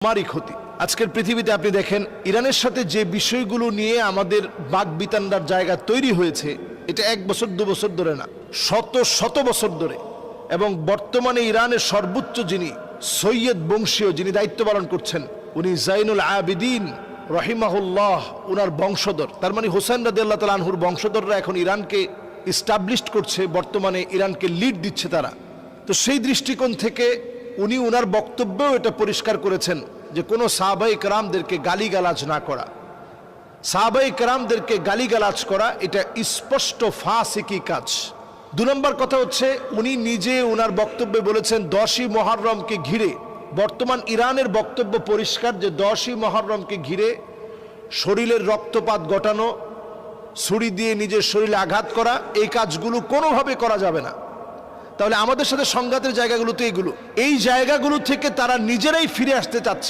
আমারই ক্ষতি। আজকের পৃথিবীতে আপনি দেখেন ইরানের সাথে যে বিষয়গুলো নিয়ে আমাদের বাকবিতণ্ডার জায়গা তৈরি হয়েছে, এটা 1 বছর 2 বছর ধরে না, শত শত বছর ধরে। এবং বর্তমানে ইরানের সর্বোচ্চ যিনি সৈয়দ বংশীয়, যিনি দায়িত্ব পালন করছেন, উনি জাইনুল আবিদিন রহিমাহুল্লাহ, উনার বংশধর। তার মানে হোসেন রাদিয়াল্লাহু তাআলা আনহুর বংশধররা এখন ইরানকে ইস্টাবলিশড করছে, বর্তমানে ইরানকে লিড দিচ্ছে তারা। তো সেই দৃষ্টিকোণ থেকে উনি উনার বক্তব্যেও এটা পরিষ্কার করেছেন যে কোনো সাহাবায়ে কেরামদেরকে গালিগালাজ না করা, সাহাবায়ে কেরামদেরকে গালিগালাজ করা এটা স্পষ্ট ফাসিকি কাজ। 2 নম্বর কথা হচ্ছে, উনি নিজে উনার বক্তব্যে বলেছেন 10ই মুহররমকে ঘিরে, বর্তমান ইরানের বক্তব্য পরিষ্কার যে 10ই মুহররমকে ঘিরে শরীরের রক্তপাত ঘটানো, ছুরি দিয়ে নিজের শরীরে আঘাত করা, এই কাজগুলো কোনোভাবে করা যাবে না। তাহলে আমাদের সাথে সংঘাতের জায়গাগুলো তো এগুলো, এই জায়গাগুলো থেকে তারা নিজেরাই ফিরে আসতে চাচ্ছে।